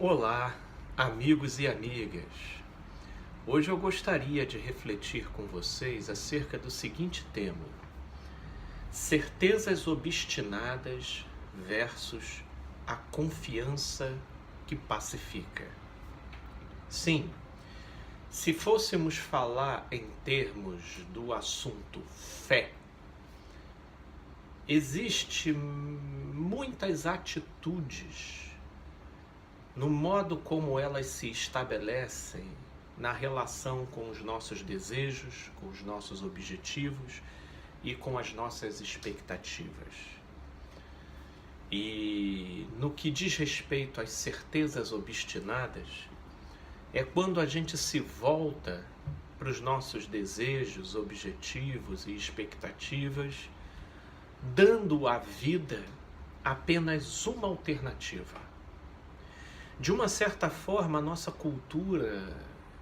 Olá, amigos e amigas. Hoje eu gostaria de refletir com vocês acerca do seguinte tema: certezas obstinadas versus a confiança que pacifica. Sim, se fôssemos falar em termos do assunto fé, existem muitas atitudes no modo como elas se estabelecem na relação com os nossos desejos, com os nossos objetivos e com as nossas expectativas. E no que diz respeito às certezas obstinadas, é quando a gente se volta para os nossos desejos, objetivos e expectativas, dando à vida apenas uma alternativa. De uma certa forma, a nossa cultura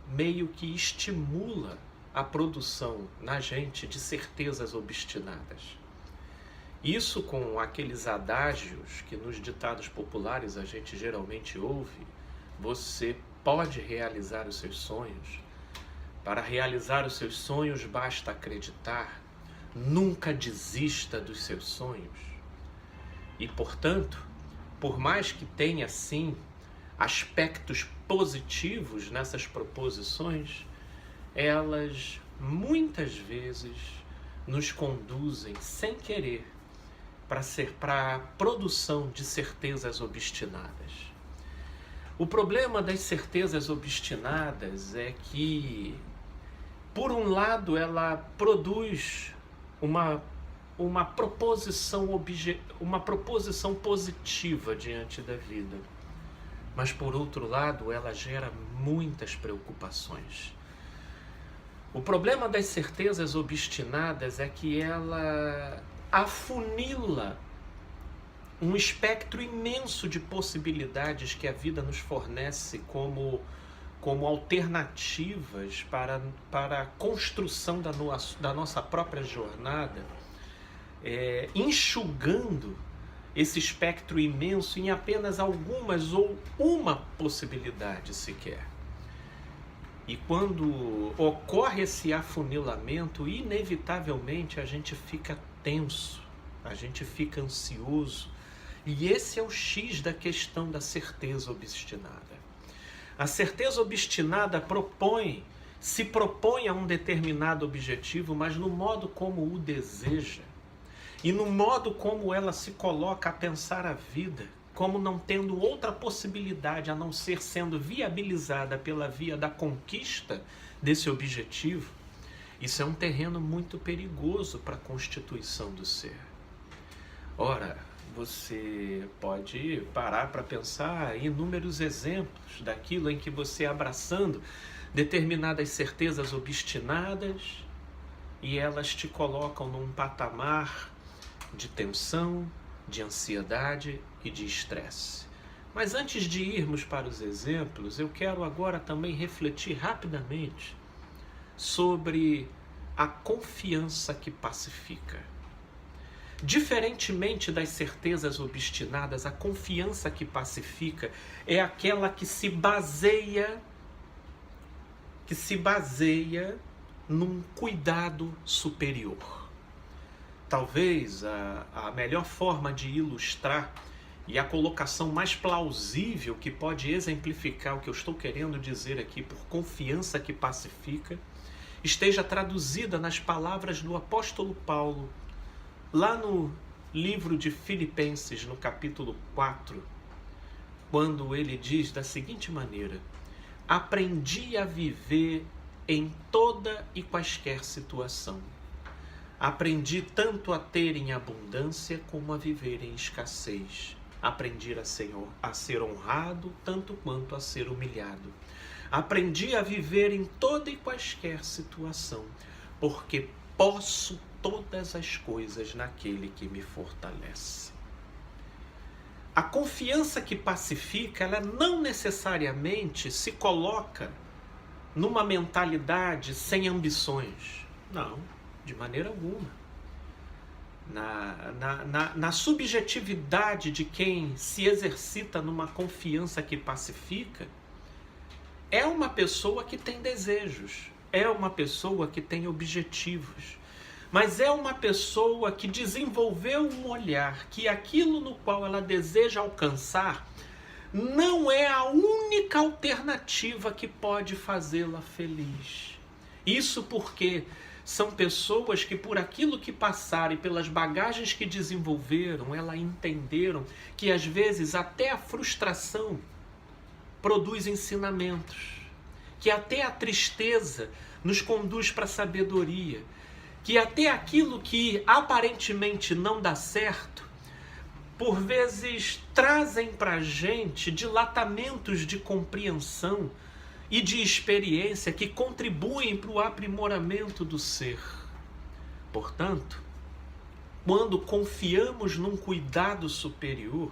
meio que estimula a produção na gente de certezas obstinadas. Isso com aqueles adágios que nos ditados populares a gente geralmente ouve: você pode realizar os seus sonhos. Para realizar os seus sonhos basta acreditar. Nunca desista dos seus sonhos. E, portanto, por mais que tenha sim aspectos positivos nessas proposições, elas muitas vezes nos conduzem sem querer para a produção de certezas obstinadas. O problema das certezas obstinadas é que, por um lado, ela produz uma proposição positiva diante da vida. Mas, por outro lado, ela gera muitas preocupações. O problema das certezas obstinadas é que ela afunila um espectro imenso de possibilidades que a vida nos fornece como alternativas para a construção da nossa própria jornada, enxugando esse espectro imenso em apenas algumas ou uma possibilidade sequer. E quando ocorre esse afunilamento, inevitavelmente a gente fica tenso, a gente fica ansioso. E esse é o X da questão da certeza obstinada. A certeza obstinada se propõe a um determinado objetivo, mas no modo como o deseja, e no modo como ela se coloca a pensar a vida, como não tendo outra possibilidade a não ser sendo viabilizada pela via da conquista desse objetivo, isso é um terreno muito perigoso para a constituição do ser. Ora, você pode parar para pensar em inúmeros exemplos daquilo em que você, abraçando determinadas certezas obstinadas, e elas te colocam num patamar de tensão, de ansiedade e de estresse. Mas antes de irmos para os exemplos, eu quero agora também refletir rapidamente sobre a confiança que pacifica. Diferentemente das certezas obstinadas, a confiança que pacifica é aquela que se baseia num cuidado superior. Talvez a melhor forma de ilustrar e a colocação mais plausível que pode exemplificar o que eu estou querendo dizer aqui por confiança que pacifica esteja traduzida nas palavras do apóstolo Paulo, lá no livro de Filipenses, no capítulo 4, quando ele diz da seguinte maneira: aprendi a viver em toda e quaisquer situação. Aprendi tanto a ter em abundância como a viver em escassez. Aprendi a ser honrado tanto quanto a ser humilhado. Aprendi a viver em toda e quaisquer situação, porque posso todas as coisas naquele que me fortalece. A confiança que pacifica, ela não necessariamente se coloca numa mentalidade sem ambições. Não, de maneira alguma. na subjetividade de quem se exercita numa confiança que pacifica, é uma pessoa que tem desejos, é uma pessoa que tem objetivos, mas é uma pessoa que desenvolveu um olhar que aquilo no qual ela deseja alcançar não é a única alternativa que pode fazê-la feliz. Isso porque são pessoas que, por aquilo que passaram e pelas bagagens que desenvolveram, elas entenderam que às vezes até a frustração produz ensinamentos, que até a tristeza nos conduz para a sabedoria, que até aquilo que aparentemente não dá certo, por vezes trazem para a gente dilatamentos de compreensão e de experiência que contribuem para o aprimoramento do ser. Portanto, quando confiamos num cuidado superior,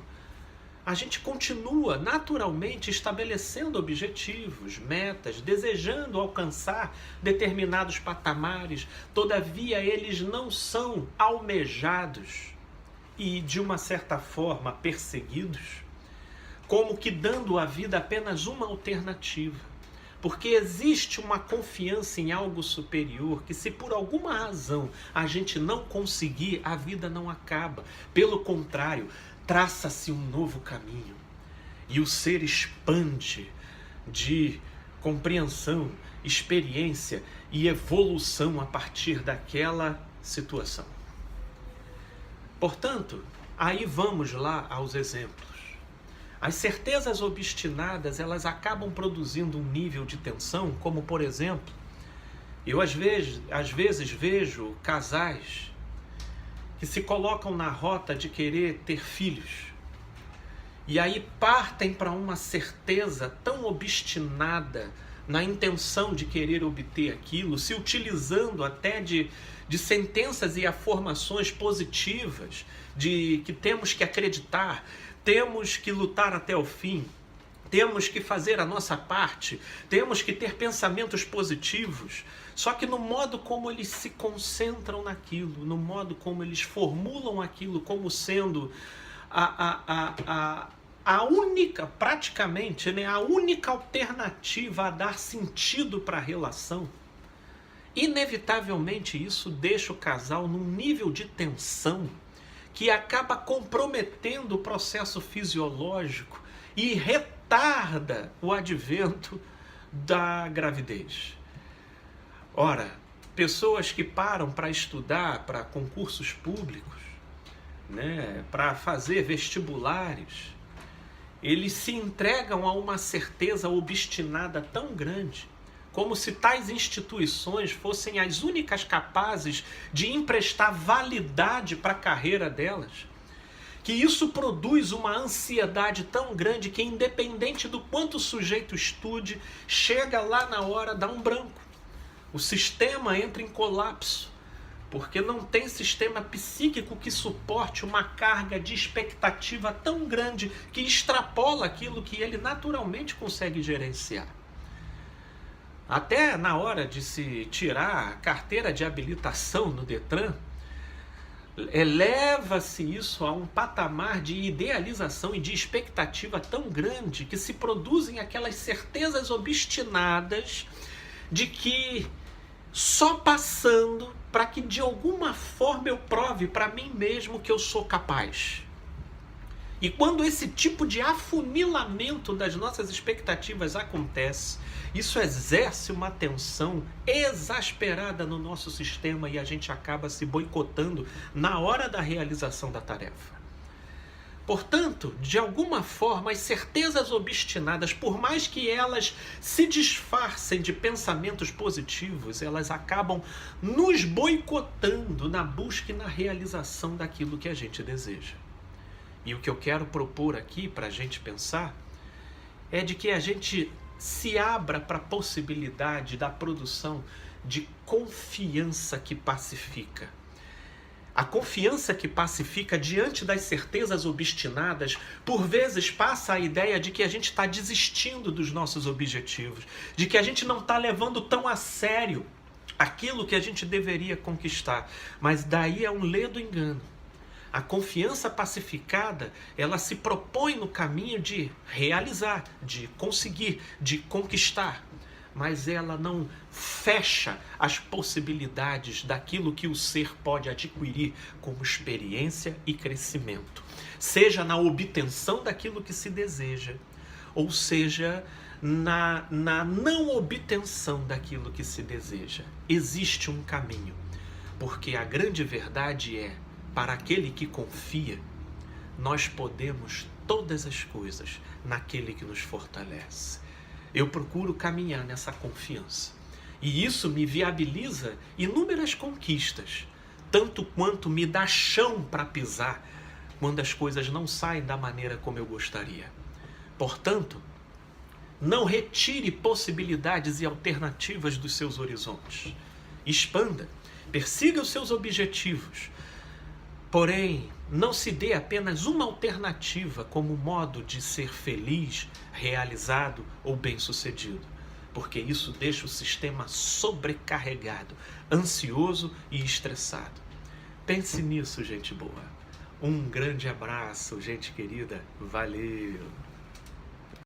a gente continua naturalmente estabelecendo objetivos, metas, desejando alcançar determinados patamares, todavia eles não são almejados e, de uma certa forma, perseguidos, como que dando à vida apenas uma alternativa. Porque existe uma confiança em algo superior que, se por alguma razão a gente não conseguir, a vida não acaba. Pelo contrário, traça-se um novo caminho e o ser expande de compreensão, experiência e evolução a partir daquela situação. Portanto, aí vamos lá aos exemplos. As certezas obstinadas, elas acabam produzindo um nível de tensão, como por exemplo, eu às vezes vejo casais que se colocam na rota de querer ter filhos. E aí partem para uma certeza tão obstinada na intenção de querer obter aquilo, se utilizando até de sentenças e afirmações positivas, de que temos que acreditar, temos que lutar até o fim, temos que fazer a nossa parte, temos que ter pensamentos positivos. Só que no modo como eles se concentram naquilo, no modo como eles formulam aquilo como sendo a única, praticamente, né, a única alternativa a dar sentido para a relação, inevitavelmente isso deixa o casal num nível de tensão que acaba comprometendo o processo fisiológico e retarda o advento da gravidez. Ora, pessoas que param para estudar para concursos públicos, né, para fazer vestibulares, eles se entregam a uma certeza obstinada tão grande, como se tais instituições fossem as únicas capazes de emprestar validade para a carreira delas, que isso produz uma ansiedade tão grande que, independente do quanto o sujeito estude, chega lá na hora, dá um branco. O sistema entra em colapso, porque não tem sistema psíquico que suporte uma carga de expectativa tão grande que extrapola aquilo que ele naturalmente consegue gerenciar. Até na hora de se tirar a carteira de habilitação no Detran, eleva-se isso a um patamar de idealização e de expectativa tão grande que se produzem aquelas certezas obstinadas de que só passando para que de alguma forma eu prove para mim mesmo que eu sou capaz. E quando esse tipo de afunilamento das nossas expectativas acontece, isso exerce uma tensão exasperada no nosso sistema e a gente acaba se boicotando na hora da realização da tarefa. Portanto, de alguma forma, as certezas obstinadas, por mais que elas se disfarcem de pensamentos positivos, elas acabam nos boicotando na busca e na realização daquilo que a gente deseja. E o que eu quero propor aqui para a gente pensar é de que a gente se abra para a possibilidade da produção de confiança que pacifica. A confiança que pacifica diante das certezas obstinadas, por vezes passa a ideia de que a gente está desistindo dos nossos objetivos, de que a gente não está levando tão a sério aquilo que a gente deveria conquistar. Mas daí é um ledo engano. A confiança pacificada, ela se propõe no caminho de realizar, de conseguir, de conquistar, mas ela não fecha as possibilidades daquilo que o ser pode adquirir como experiência e crescimento, seja na obtenção daquilo que se deseja, ou seja, na não obtenção daquilo que se deseja. Existe um caminho, porque a grande verdade é: para aquele que confia, nós podemos todas as coisas naquele que nos fortalece. Eu procuro caminhar nessa confiança. E isso me viabiliza inúmeras conquistas, tanto quanto me dá chão para pisar quando as coisas não saem da maneira como eu gostaria. Portanto, não retire possibilidades e alternativas dos seus horizontes. Expanda, persiga os seus objetivos. Porém, não se dê apenas uma alternativa como modo de ser feliz, realizado ou bem-sucedido, porque isso deixa o sistema sobrecarregado, ansioso e estressado. Pense nisso, gente boa. Um grande abraço, gente querida. Valeu!